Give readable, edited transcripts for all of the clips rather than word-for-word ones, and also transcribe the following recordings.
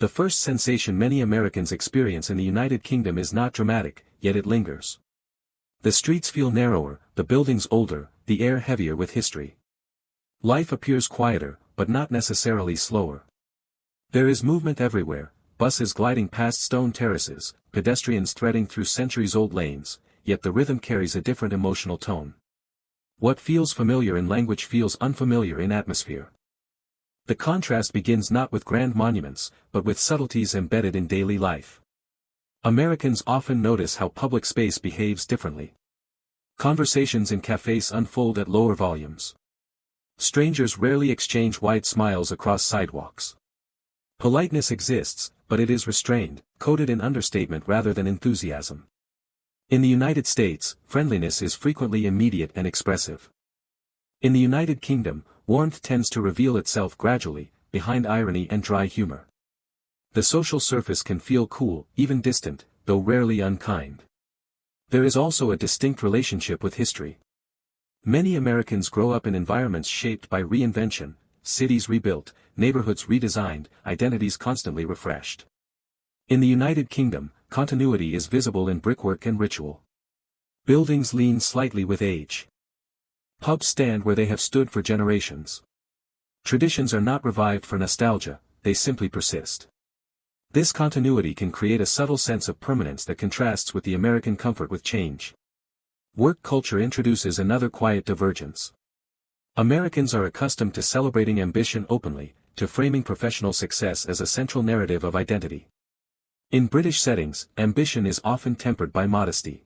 The first sensation many Americans experience in the United Kingdom is not dramatic, yet it lingers. The streets feel narrower, the buildings older, the air heavier with history. Life appears quieter, but not necessarily slower. There is movement everywhere, buses gliding past stone terraces, pedestrians threading through centuries-old lanes, yet the rhythm carries a different emotional tone. What feels familiar in language feels unfamiliar in atmosphere. The contrast begins not with grand monuments, but with subtleties embedded in daily life. Americans often notice how public space behaves differently. Conversations in cafes unfold at lower volumes. Strangers rarely exchange wide smiles across sidewalks. Politeness exists, but it is restrained, coded in understatement rather than enthusiasm. In the United States, friendliness is frequently immediate and expressive. In the United Kingdom, warmth tends to reveal itself gradually, behind irony and dry humor. The social surface can feel cool, even distant, though rarely unkind. There is also a distinct relationship with history. Many Americans grow up in environments shaped by reinvention, cities rebuilt, neighborhoods redesigned, identities constantly refreshed. In the United Kingdom, continuity is visible in brickwork and ritual. Buildings lean slightly with age. Pubs stand where they have stood for generations. Traditions are not revived for nostalgia, they simply persist. This continuity can create a subtle sense of permanence that contrasts with the American comfort with change. Work culture introduces another quiet divergence. Americans are accustomed to celebrating ambition openly, to framing professional success as a central narrative of identity. In British settings, ambition is often tempered by modesty.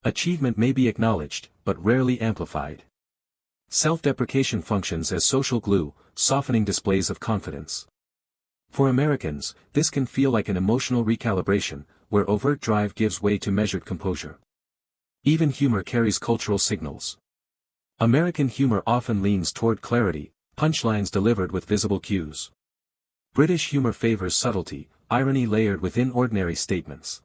Achievement may be acknowledged, but rarely amplified. Self-deprecation functions as social glue, softening displays of confidence. For Americans, this can feel like an emotional recalibration, where overt drive gives way to measured composure. Even humor carries cultural signals. American humor often leans toward clarity, punchlines delivered with visible cues. British humor favors subtlety, irony layered within ordinary statements.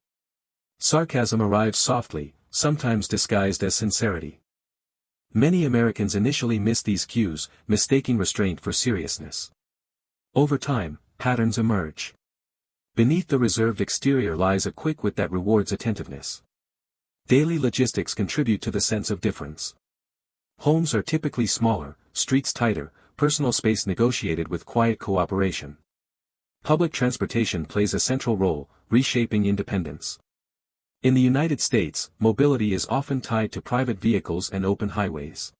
Sarcasm arrives softly, sometimes disguised as sincerity. Many Americans initially miss these cues, mistaking restraint for seriousness. Over time, patterns emerge. Beneath the reserved exterior lies a quick wit that rewards attentiveness. Daily logistics contribute to the sense of difference. Homes are typically smaller, streets tighter, personal space negotiated with quiet cooperation. Public transportation plays a central role, reshaping independence. In the United States, mobility is often tied to private vehicles and open highways.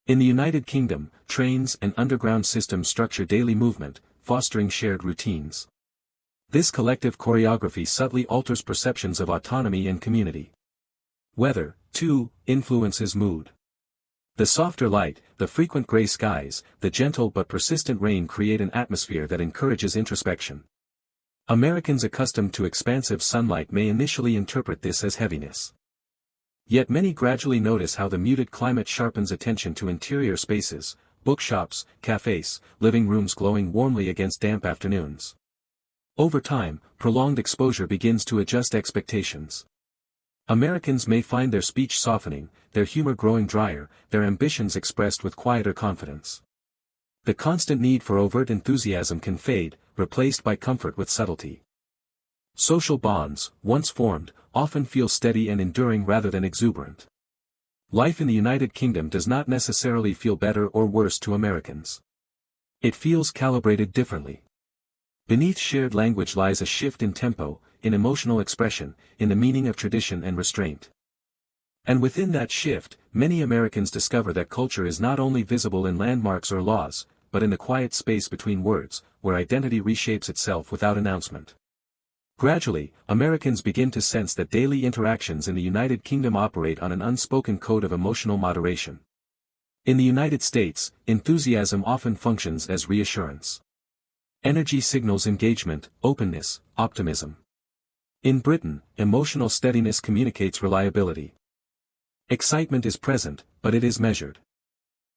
In the United Kingdom, trains and underground systems structure daily movement, fostering shared routines. This collective choreography subtly alters perceptions of autonomy and community. Weather, too, influences mood. The softer light, the frequent gray skies, the gentle but persistent rain create an atmosphere that encourages introspection. Americans accustomed to expansive sunlight may initially interpret this as heaviness. Yet many gradually notice how the muted climate sharpens attention to interior spaces, bookshops, cafes, living rooms glowing warmly against damp afternoons. Over time, prolonged exposure begins to adjust expectations. Americans may find their speech softening, their humor growing drier, their ambitions expressed with quieter confidence. The constant need for overt enthusiasm can fade, replaced by comfort with subtlety. Social bonds, once formed, often feel steady and enduring rather than exuberant. Life in the United Kingdom does not necessarily feel better or worse to Americans. It feels calibrated differently. Beneath shared language lies a shift in tempo, in emotional expression, in the meaning of tradition and restraint. And within that shift, many Americans discover that culture is not only visible in landmarks or laws, but in the quiet space between words, where identity reshapes itself without announcement. Gradually, Americans begin to sense that daily interactions in the United Kingdom operate on an unspoken code of emotional moderation. In the United States, enthusiasm often functions as reassurance. Energy signals engagement, openness, optimism. In Britain, emotional steadiness communicates reliability. Excitement is present, but it is measured.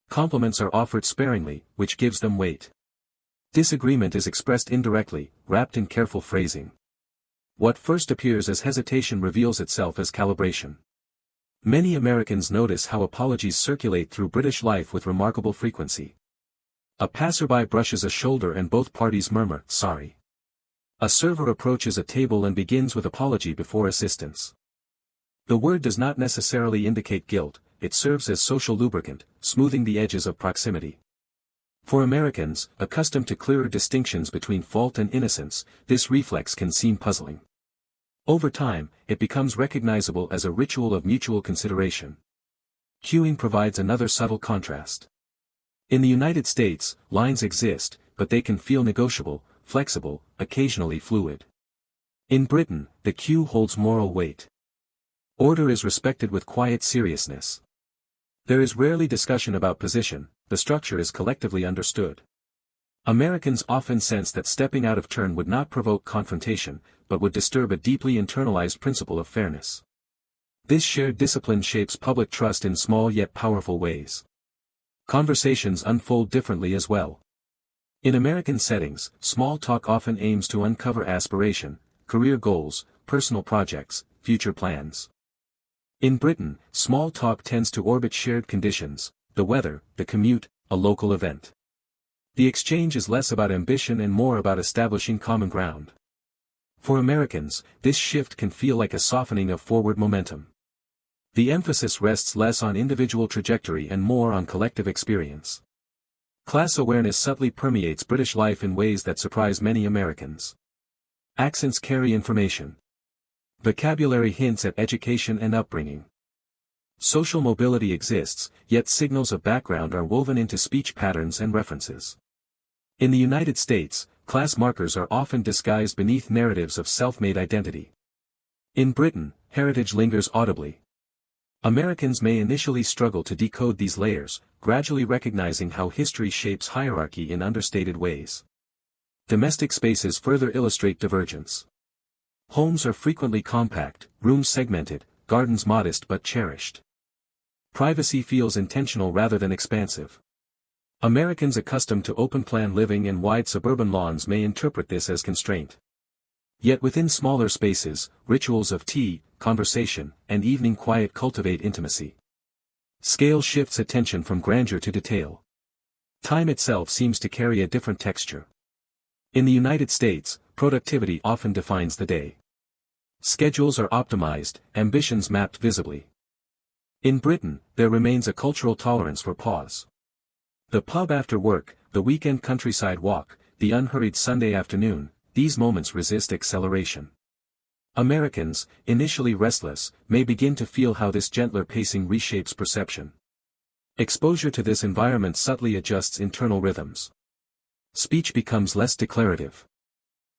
Compliments are offered sparingly, which gives them weight. Disagreement is expressed indirectly, wrapped in careful phrasing. What first appears as hesitation reveals itself as calibration. Many Americans notice how apologies circulate through British life with remarkable frequency. A passerby brushes a shoulder and both parties murmur, "sorry." A server approaches a table and begins with apology before assistance. The word does not necessarily indicate guilt, it serves as social lubricant, smoothing the edges of proximity. For Americans, accustomed to clearer distinctions between fault and innocence, this reflex can seem puzzling. Over time, it becomes recognizable as a ritual of mutual consideration. Queuing provides another subtle contrast. In the United States, lines exist, but they can feel negotiable, flexible, occasionally fluid. In Britain, the queue holds moral weight. Order is respected with quiet seriousness. There is rarely discussion about position, the structure is collectively understood. Americans often sense that stepping out of turn would not provoke confrontation, but would disturb a deeply internalized principle of fairness. This shared discipline shapes public trust in small yet powerful ways. Conversations unfold differently as well. In American settings, small talk often aims to uncover aspiration, career goals, personal projects, future plans. In Britain, small talk tends to orbit shared conditions, the weather, the commute, a local event. The exchange is less about ambition and more about establishing common ground. For Americans, this shift can feel like a softening of forward momentum. The emphasis rests less on individual trajectory and more on collective experience. Class awareness subtly permeates British life in ways that surprise many Americans. Accents carry information. Vocabulary hints at education and upbringing. Social mobility exists, yet signals of background are woven into speech patterns and references. In the United States, class markers are often disguised beneath narratives of self-made identity. In Britain, heritage lingers audibly. Americans may initially struggle to decode these layers, gradually recognizing how history shapes hierarchy in understated ways. Domestic spaces further illustrate divergence. Homes are frequently compact, rooms segmented, gardens modest but cherished. Privacy feels intentional rather than expansive. Americans accustomed to open-plan living and wide suburban lawns may interpret this as constraint. Yet within smaller spaces, rituals of tea, conversation, and evening quiet cultivate intimacy. Scale shifts attention from grandeur to detail. Time itself seems to carry a different texture. In the United States, productivity often defines the day. Schedules are optimized, ambitions mapped visibly. In Britain, there remains a cultural tolerance for pause. The pub after work, the weekend countryside walk, the unhurried Sunday afternoon, these moments resist acceleration. Americans, initially restless, may begin to feel how this gentler pacing reshapes perception. Exposure to this environment subtly adjusts internal rhythms. Speech becomes less declarative.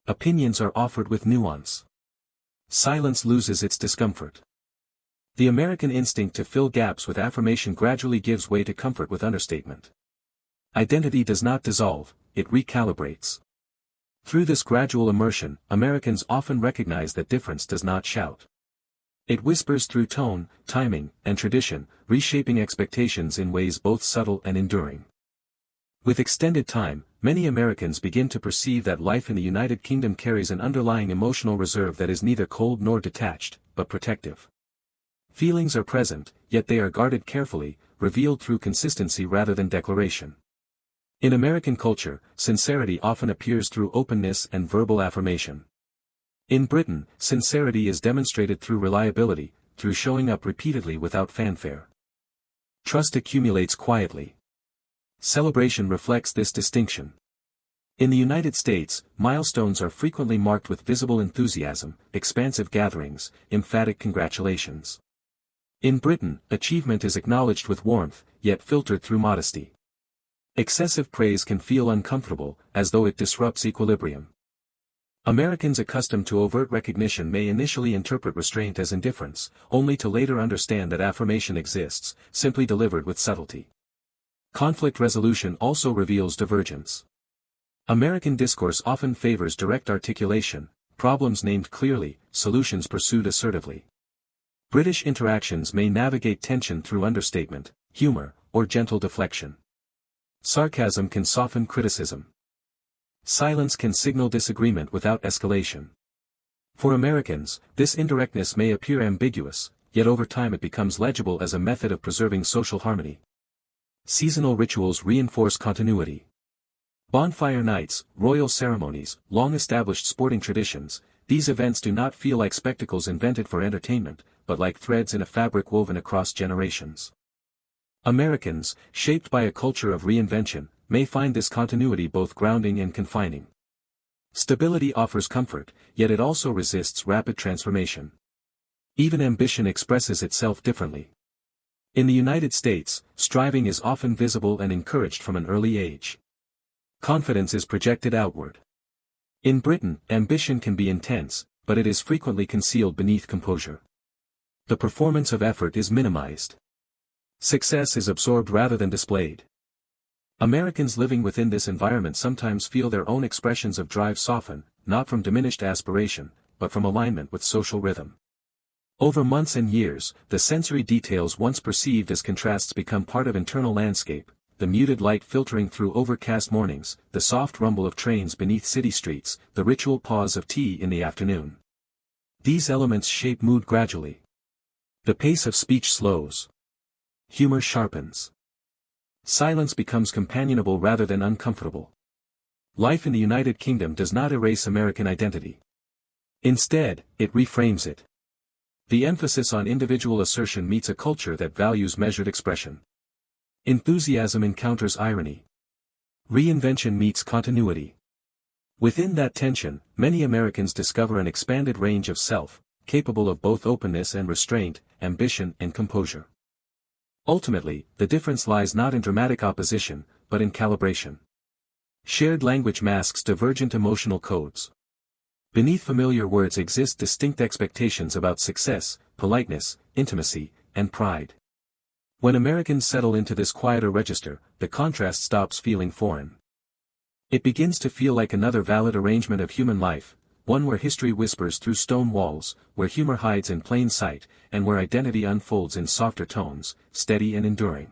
Opinions are offered with nuance. Silence loses its discomfort. The American instinct to fill gaps with affirmation gradually gives way to comfort with understatement. Identity does not dissolve, it recalibrates. Through this gradual immersion, Americans often recognize that difference does not shout. It whispers through tone, timing, and tradition, reshaping expectations in ways both subtle and enduring. With extended time, many Americans begin to perceive that life in the United Kingdom carries an underlying emotional reserve that is neither cold nor detached, but protective. Feelings are present, yet they are guarded carefully, revealed through consistency rather than declaration. In American culture, sincerity often appears through openness and verbal affirmation. In Britain, sincerity is demonstrated through reliability, through showing up repeatedly without fanfare. Trust accumulates quietly. Celebration reflects this distinction. In the United States, milestones are frequently marked with visible enthusiasm, expansive gatherings, emphatic congratulations. In Britain, achievement is acknowledged with warmth, yet filtered through modesty. Excessive praise can feel uncomfortable, as though it disrupts equilibrium. Americans accustomed to overt recognition may initially interpret restraint as indifference, only to later understand that affirmation exists, simply delivered with subtlety. Conflict resolution also reveals divergence. American discourse often favors direct articulation, problems named clearly, solutions pursued assertively. British interactions may navigate tension through understatement, humor, or gentle deflection. Sarcasm can soften criticism. Silence can signal disagreement without escalation. For Americans, this indirectness may appear ambiguous, yet over time it becomes legible as a method of preserving social harmony. Seasonal rituals reinforce continuity. Bonfire nights, royal ceremonies, long-established sporting traditions, these events do not feel like spectacles invented for entertainment, but like threads in a fabric woven across generations. Americans, shaped by a culture of reinvention, may find this continuity both grounding and confining. Stability offers comfort, yet it also resists rapid transformation. Even ambition expresses itself differently. In the United States, striving is often visible and encouraged from an early age. Confidence is projected outward. In Britain, ambition can be intense, but it is frequently concealed beneath composure. The performance of effort is minimized. Success is absorbed rather than displayed. Americans living within this environment sometimes feel their own expressions of drive soften, not from diminished aspiration, but from alignment with social rhythm. Over months and years, the sensory details once perceived as contrasts become part of internal landscape, the muted light filtering through overcast mornings, the soft rumble of trains beneath city streets, the ritual pause of tea in the afternoon. These elements shape mood gradually. The pace of speech slows. Humor sharpens. Silence becomes companionable rather than uncomfortable. Life in the United Kingdom does not erase American identity. Instead, it reframes it. The emphasis on individual assertion meets a culture that values measured expression. Enthusiasm encounters irony. Reinvention meets continuity. Within that tension, many Americans discover an expanded range of self, capable of both openness and restraint, ambition and composure. Ultimately, the difference lies not in dramatic opposition, but in calibration. Shared language masks divergent emotional codes. Beneath familiar words exist distinct expectations about success, politeness, intimacy, and pride. When Americans settle into this quieter register, the contrast stops feeling foreign. It begins to feel like another valid arrangement of human life, one where history whispers through stone walls, where humor hides in plain sight, and where identity unfolds in softer tones, steady and enduring.